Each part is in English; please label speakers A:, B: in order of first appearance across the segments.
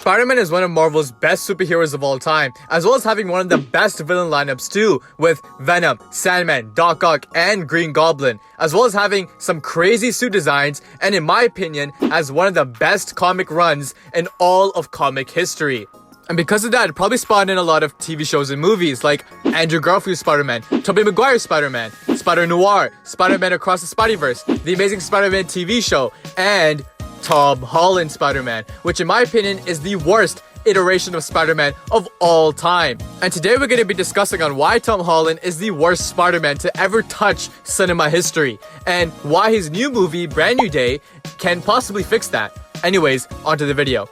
A: Spider-Man is one of Marvel's best superheroes of all time, as well as having one of the best villain lineups too, with Venom, Sandman, Doc Ock, and Green Goblin, as well as having some crazy suit designs, and in my opinion, has one of the best comic runs in all of comic history. And because of that, it probably spawned in a lot of TV shows and movies like Andrew Garfield's Spider-Man, Tobey Maguire's Spider-Man, Spider-Noir, Spider-Man Across the Spideyverse, The Amazing Spider-Man TV show, and Tom Holland's Spider-Man, which in my opinion is the worst iteration of Spider-Man of all time. And today we're going to be discussing on why Tom Holland is the worst Spider-Man to ever touch cinema history, and why his new movie, Brand New Day, can possibly fix that. Anyways, onto the video.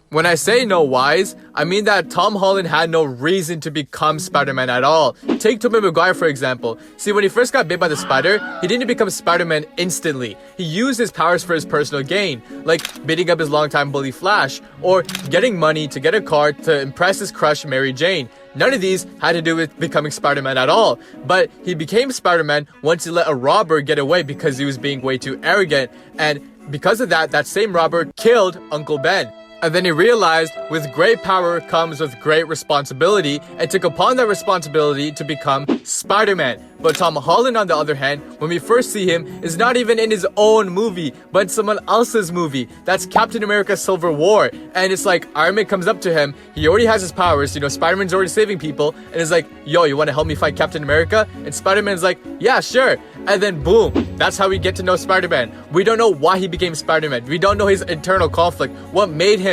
A: When I say no whys, I mean that Tom Holland had no reason to become Spider-Man at all. Take Tobey Maguire for example. See, when he first got bit by the spider, he didn't become Spider-Man instantly. He used his powers for his personal gain, like beating up his longtime bully Flash, or getting money to get a car to impress his crush Mary Jane. None of these had to do with becoming Spider-Man at all, but he became Spider-Man once he let a robber get away because he was being way too arrogant, and because of that, that same robber killed Uncle Ben. And then he realized with great power comes with great responsibility, and took upon that responsibility to become Spider-Man. But Tom Holland, on the other hand, when we first see him, is not even in his own movie, but someone else's movie. That's Captain America Civil War. And it's like Iron Man comes up to him, he already has his powers, Spider-Man's already saving people, and is like, yo, you want to help me fight Captain America? And Spider-Man's like, yeah, sure. And then boom, that's how we get to know Spider-Man. We don't know why he became Spider-Man. We don't know his internal conflict, what made him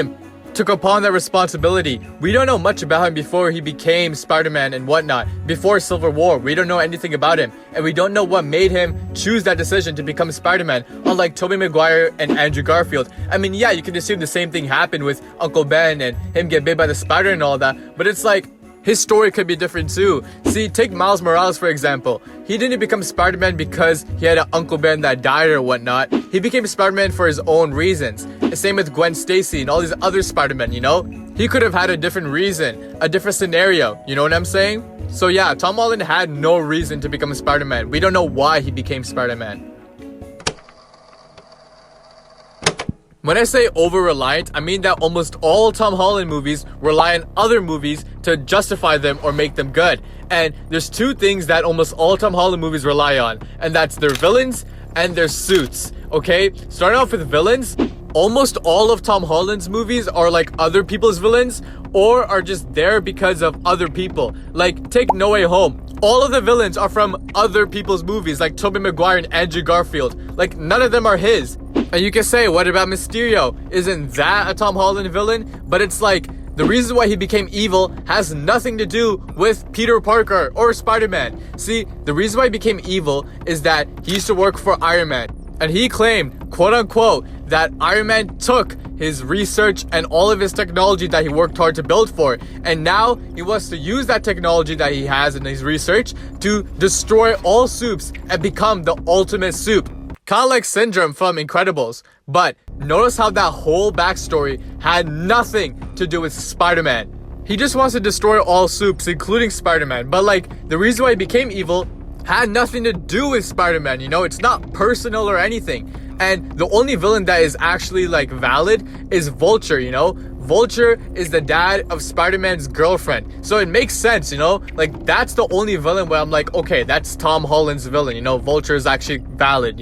A: took upon that responsibility. We don't know much about him before he became Spider-Man and whatnot. Before Civil War, we don't know anything about him. And we don't know what made him choose that decision to become Spider-Man, unlike Tobey Maguire and Andrew Garfield. I mean, yeah, you can assume the same thing happened with Uncle Ben and him get bit by the spider and all that, but it's like, his story could be different too. See, take Miles Morales for example. He didn't become Spider-Man because he had an Uncle Ben that died or whatnot. He became Spider-Man for his own reasons. Same with Gwen Stacy and all these other Spider-Men, He could have had a different reason, a different scenario, you know what I'm saying? So yeah, Tom Holland had no reason to become Spider-Man. We don't know why he became Spider-Man. When I say over-reliant, I mean that almost all Tom Holland movies rely on other movies to justify them or make them good. And there's two things that almost all Tom Holland movies rely on, and that's their villains and their suits, okay? Starting off with villains, almost all of Tom Holland's movies are like other people's villains, or are just there because of other people. Like, take No Way Home. All of the villains are from other people's movies, like Tobey Maguire and Andrew Garfield. Like, none of them are his. And you can say, what about Mysterio? Isn't that a Tom Holland villain? But it's like, the reason why he became evil has nothing to do with Peter Parker or Spider-Man. See, the reason why he became evil is that he used to work for Iron Man. And he claimed, quote unquote, that Iron Man took his research and all of his technology that he worked hard to build for. And now he wants to use that technology that he has in his research to destroy all soups and become the ultimate soup. Kind of like Syndrome from Incredibles. But notice how that whole backstory had nothing to do with Spider-Man. He just wants to destroy all soups, including Spider-Man. But like, the reason why he became evil had nothing to do with Spider-Man, It's not personal or anything. And the only villain that is actually like valid is Vulture, Vulture is the dad of Spider-Man's girlfriend. So it makes sense, Like, that's the only villain where I'm like, okay, that's Tom Holland's villain, Vulture is actually valid,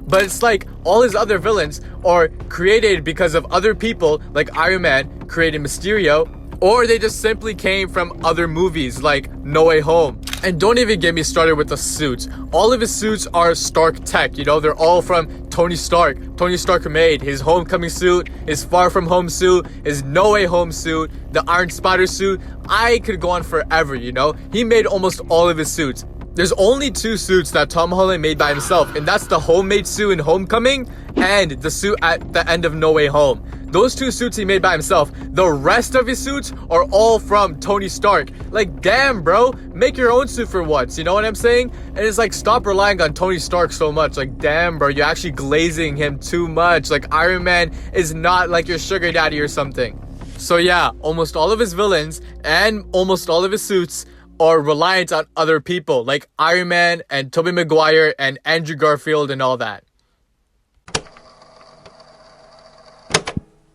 A: But it's like, all his other villains are created because of other people, like Iron Man created Mysterio, or they just simply came from other movies like No Way Home. And don't even get me started with the suits. All of his suits are Stark tech, they're all from Tony Stark. Tony Stark made his Homecoming suit, his Far From Home suit, his No Way Home suit, the Iron Spider suit. I could go on forever, He made almost all of his suits. There's only two suits that Tom Holland made by himself, and that's the homemade suit in Homecoming and the suit at the end of No Way Home. Those two suits he made by himself. The rest of his suits are all from Tony Stark. Like, damn, bro, make your own suit for once, you know what I'm saying? And it's like, stop relying on Tony Stark so much. Like, damn, bro, you're actually glazing him too much. Like, Iron Man is not like your sugar daddy or something. So yeah, almost all of his villains and almost all of his suits are reliant on other people, like Iron Man and Tobey Maguire and Andrew Garfield and all that.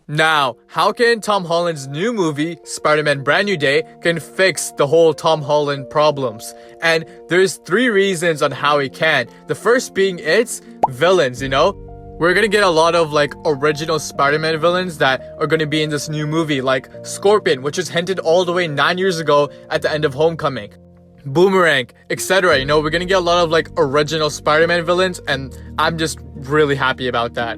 A: Now, how can Tom Holland's new movie, Spider-Man Brand New Day, can fix the whole Tom Holland problems? And there's 3 reasons on how it can. The first being its villains, you know? We're gonna get a lot of like original Spider-Man villains that are gonna be in this new movie, like Scorpion, which was hinted all the way 9 years ago at the end of Homecoming. Boomerang, etc. You know, we're gonna get a lot of like original Spider-Man villains, and I'm just really happy about that.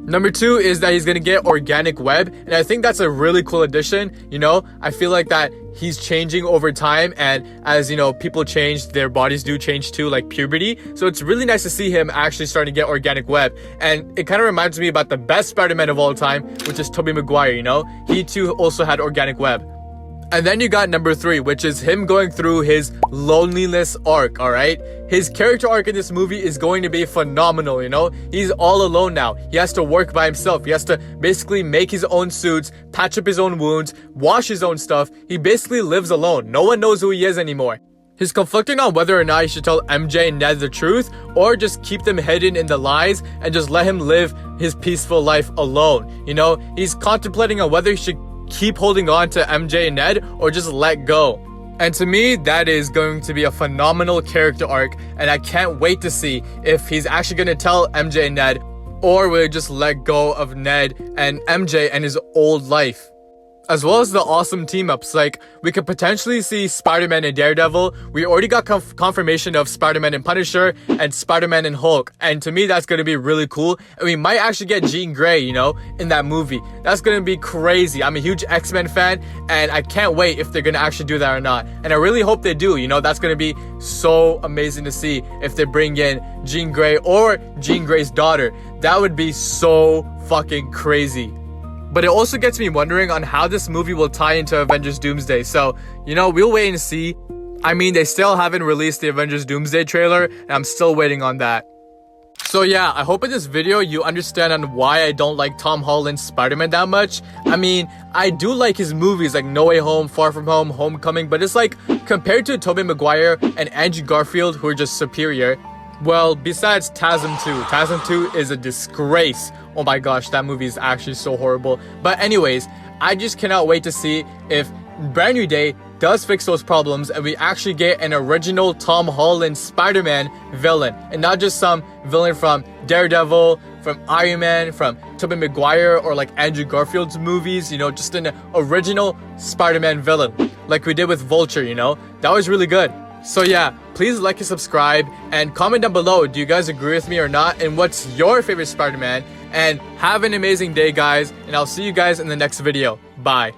A: Number 2 is that he's gonna get organic web, and I think that's a really cool addition. You know, I feel like that he's changing over time, and as you know, people change, their bodies do change too, like puberty. So it's really nice to see him actually starting to get organic web, and it kind of reminds me about the best Spider-Man of all time, which is Tobey Maguire. You know, he too also had organic web. And then you got number 3, which is him going through his loneliness arc, alright? His character arc in this movie is going to be phenomenal, you know? He's all alone now. He has to work by himself. He has to basically make his own suits, patch up his own wounds, wash his own stuff. He basically lives alone. No one knows who he is anymore. He's conflicting on whether or not he should tell MJ and Ned the truth, or just keep them hidden in the lies and just let him live his peaceful life alone. You know, he's contemplating on whether he should keep holding on to MJ and Ned or just let go. And to me, that is going to be a phenomenal character arc, and I can't wait to see if he's actually going to tell MJ and Ned, or will he just let go of Ned and MJ and his old life. As well as the awesome team-ups, like we could potentially see Spider-Man and Daredevil. We already got confirmation of Spider-Man and Punisher and Spider-Man and Hulk, and to me that's going to be really cool. And we might actually get Jean Grey, you know, in that movie. That's going to be crazy. I'm a huge X-Men fan, and I can't wait if they're going to actually do that or not. And I really hope they do, you know. That's going to be so amazing to see if they bring in Jean Grey or Jean Grey's daughter. That would be so fucking crazy. But it also gets me wondering on how this movie will tie into Avengers Doomsday. So, you know, we'll wait and see. I mean, they still haven't released the Avengers Doomsday trailer, and I'm still waiting on that. So yeah, I hope in this video you understand on why I don't like Tom Holland's Spider-Man that much. I mean, I do like his movies like No Way Home, Far From Home, Homecoming, but it's like, compared to Tobey Maguire and Andrew Garfield, who are just superior. Well, besides TASM 2. TASM 2 is a disgrace. Oh my gosh, that movie is actually so horrible. But anyways, I just cannot wait to see if Brand New Day does fix those problems and we actually get an original Tom Holland Spider-Man villain. And not just some villain from Daredevil, from Iron Man, from Tobey Maguire, or like Andrew Garfield's movies, you know, just an original Spider-Man villain. Like we did with Vulture, you know? That was really good. So yeah, please like and subscribe and comment down below, do you guys agree with me or not, and what's your favorite Spider-Man? And have an amazing day, guys, and I'll see you guys in the next video. Bye.